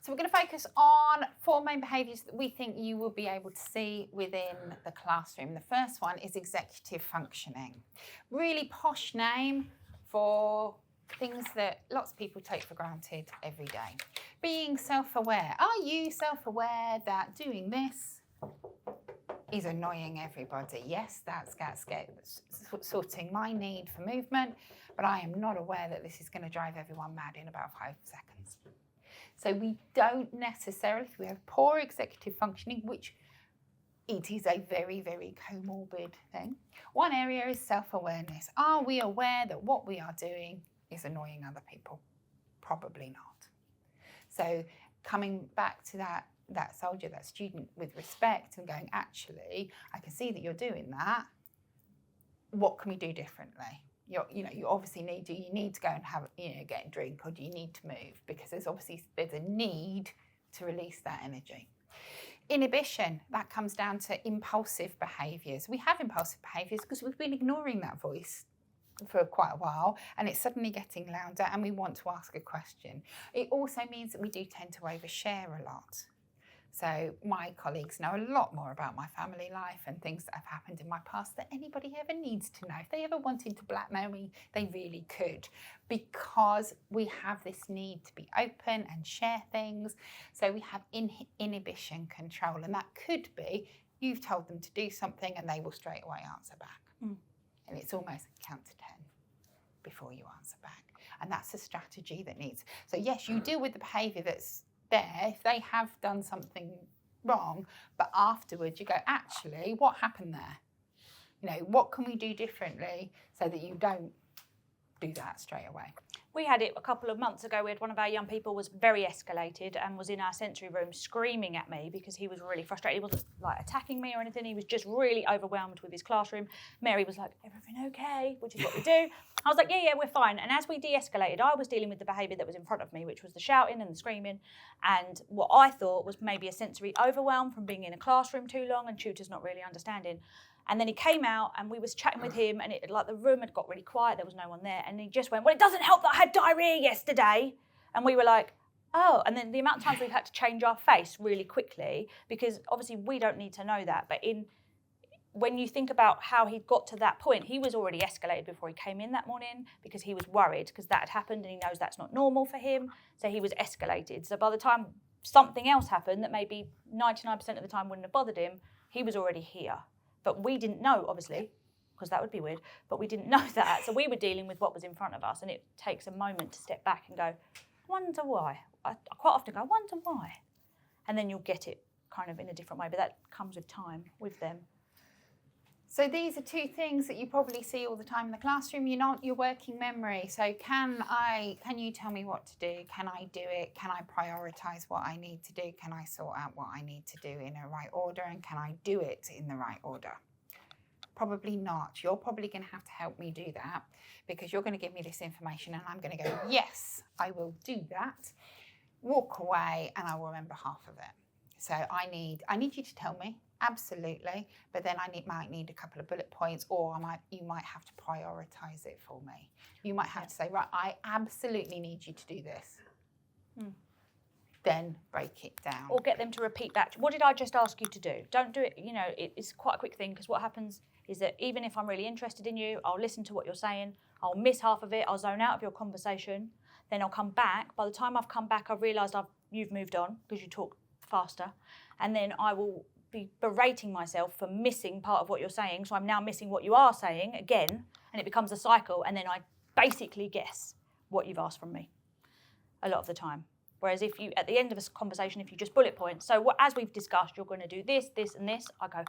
So we're going to focus on 4 main behaviours that we think you will be able to see within the classroom. The first one is executive functioning. Really posh name for things that lots of people take for granted every day. Being self-aware. Are you self-aware that doing this is annoying everybody? Yes, that's sorting my need for movement, but I am not aware that this is going to drive everyone mad in about 5 seconds. So we don't necessarily, if we have poor executive functioning, which it is a very, very comorbid thing. One area is self-awareness. Are we aware that what we are doing is annoying other people? Probably not. So coming back to that soldier, that student, with respect and going, actually, I can see that you're doing that. What can we do differently? You obviously need to go and have, get a drink, or do you need to move? Because there's a need to release that energy. Inhibition, that comes down to impulsive behaviours. We have impulsive behaviours because we've been ignoring that voice for quite a while, and it's suddenly getting louder and we want to ask a question. It also means that we do tend to overshare a lot. So my colleagues know a lot more about my family life and things that have happened in my past than anybody ever needs to know. If they ever wanted to blackmail me, they really could, because we have this need to be open and share things. So we have inhibition control, and that could be you've told them to do something and they will straight away answer back. And it's almost count to 10 before you answer back. And that's a strategy that needs. So yes, you deal with the behaviour that's there if they have done something wrong, but afterwards you go, actually, what happened there? What can we do differently so that you don't do that straight away? We had it a couple of months ago. We had one of our young people was very escalated and was in our sensory room screaming at me because he was really frustrated. He wasn't attacking me or anything. He was just really overwhelmed with his classroom. Mary was like, everything okay? Which is what we do. I was like, yeah, we're fine. And as we de-escalated, I was dealing with the behaviour that was in front of me, which was the shouting and the screaming, and what I thought was maybe a sensory overwhelm from being in a classroom too long and tutors not really understanding. And then he came out and we was chatting with him, and the room had got really quiet, there was no one there, and he just went, well, it doesn't help that I had diarrhoea yesterday. And we were like, oh. And then the amount of times we've had to change our face really quickly, because obviously we don't need to know that, but when you think about how he got to that point, he was already escalated before he came in that morning because he was worried because that had happened and he knows that's not normal for him. So he was escalated. So by the time something else happened that maybe 99% of the time wouldn't have bothered him, he was already here. But we didn't know, obviously, because that would be weird, but we didn't know that. So we were dealing with what was in front of us, and it takes a moment to step back and go, I wonder why. I quite often go, I wonder why. And then you'll get it kind of in a different way, but that comes with time with them. So these are 2 things that you probably see all the time in the classroom. You're not your working memory. So can you tell me what to do? Can I do it? Can I prioritise what I need to do? Can I sort out what I need to do in a right order? And can I do it in the right order? Probably not. You're probably going to have to help me do that, because you're going to give me this information and I'm going to go, yes, I will do that. Walk away and I will remember half of it. So I need you to tell me. Absolutely, but then might need a couple of bullet points, or you might have to prioritise it for me. You might have to say, right, I absolutely need you to do this. Then break it down. Or get them to repeat back. What did I just ask you to do? Don't do it, it's quite a quick thing, because what happens is that even if I'm really interested in you, I'll listen to what you're saying, I'll miss half of it, I'll zone out of your conversation, then I'll come back. By the time I've come back, I've realised you've moved on because you talk faster, and then I will be berating myself for missing part of what you're saying, so I'm now missing what you are saying again, and it becomes a cycle, and then I basically guess what you've asked from me a lot of the time. Whereas if you, at the end of a conversation, if you just bullet point, so as we've discussed, you're going to do this, this, and this, I go,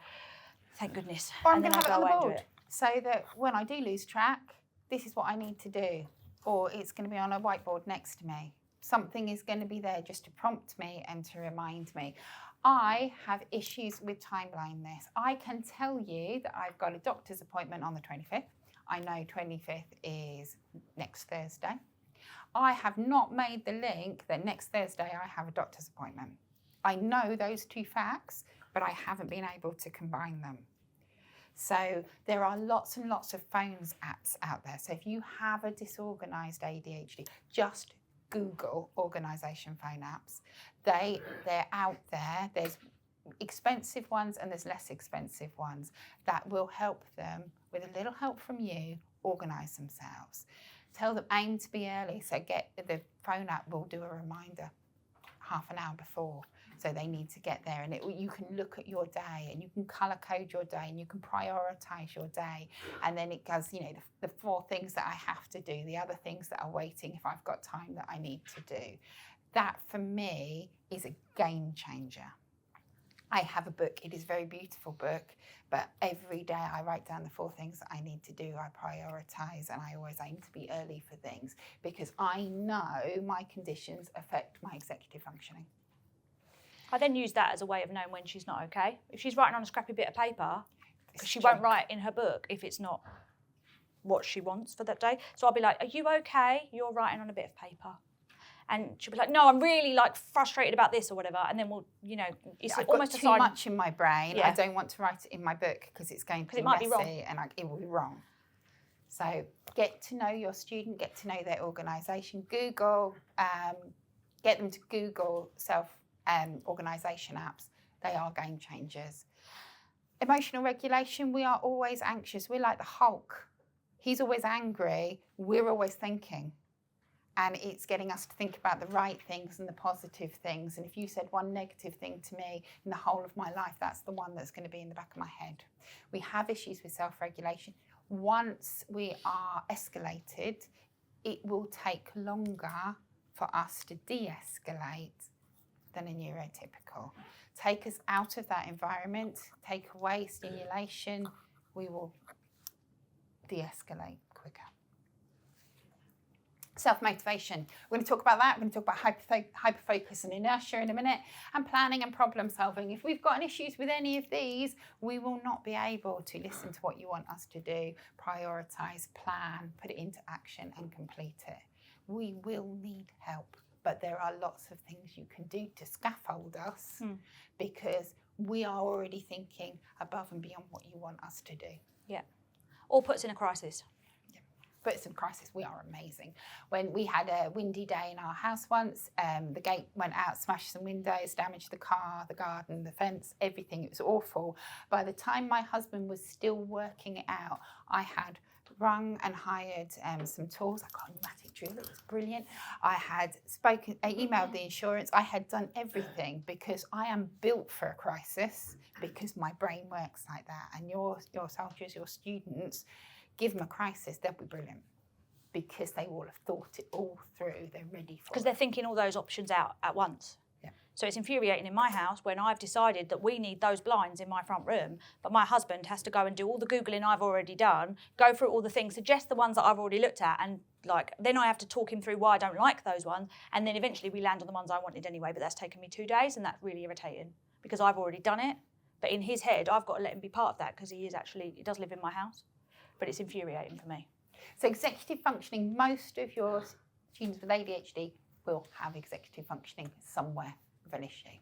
thank goodness. Or I'm going to have it on the board, so that when I do lose track, this is what I need to do, or it's going to be on a whiteboard next to me. Something is going to be there just to prompt me and to remind me. I have issues with time blindness. I can tell you that I've got a doctor's appointment on the 25th. I know 25th is next Thursday. I have not made the link that next Thursday I have a doctor's appointment. I know those 2 facts, but I haven't been able to combine them. So there are lots and lots of phones apps out there. So if you have a disorganised ADHD, just Google organisation phone apps. They're out there. There's expensive ones and there's less expensive ones that will help them, with a little help from you, organise themselves. Tell them aim to be early. So get the phone app will do a reminder half an hour before. So they need to get there, and you can look at your day and you can colour code your day and you can prioritise your day. And then it goes, the 4 things that I have to do, the other things that are waiting if I've got time that I need to do. That for me is a game changer. I have a book, it is a very beautiful book, but every day I write down the 4 things that I need to do, I prioritise, and I always aim to be early for things because I know my conditions affect my executive functioning. I then use that as a way of knowing when she's not okay. If she's writing on a scrappy bit of paper, because she won't write in her book if it's not what she wants for that day. So I'll be like, are you okay? You're writing on a bit of paper. And she'll be like, no, I'm really frustrated about this or whatever. And then we'll, it's I've almost got too much in my brain. Yeah. I don't want to write it in my book because it's going to be might messy be wrong. and it will be wrong. So get to know your student, get to know their organisation. Google, get them to Google organisation apps. They are game changers. Emotional regulation, we are always anxious. We're like the Hulk. He's always angry. We're always thinking. And it's getting us to think about the right things and the positive things. And if you said one negative thing to me in the whole of my life, that's the one that's going to be in the back of my head. We have issues with self-regulation. Once we are escalated, it will take longer for us to de-escalate than a neurotypical. Take us out of that environment, take away stimulation, we will de-escalate quicker. Self-motivation. We're going to talk about that. We're going to talk about hyperfocus and inertia in a minute, and planning and problem solving. If we've got issues with any of these, we will not be able to listen to what you want us to do, prioritise, plan, put it into action and complete it. We will need help, but there are lots of things you can do to scaffold us because we are already thinking above and beyond what you want us to do. Yeah. Or puts in a crisis. But it's in crisis, we are amazing. When we had a windy day in our house once, the gate went out, smashed some windows, damaged the car, the garden, the fence, everything. It was awful. By the time my husband was still working it out, I had rung and hired some tools. I got a pneumatic drill, it was brilliant. I had emailed the insurance. I had done everything because I am built for a crisis because my brain works like that. And your soldiers, your students, give them a crisis, they'll be brilliant because they will have thought it all through. They're ready for it. Because they're thinking all those options out at once. Yeah. So it's infuriating in my house when I've decided that we need those blinds in my front room, but my husband has to go and do all the Googling I've already done, go through all the things, suggest the ones that I've already looked at, and then I have to talk him through why I don't like those ones, and then eventually we land on the ones I wanted anyway, but that's taken me 2 days, and that's really irritating because I've already done it, but in his head, I've got to let him be part of that because he does live in my house. But it's infuriating for me. So executive functioning, most of your students with ADHD will have executive functioning somewhere of an issue.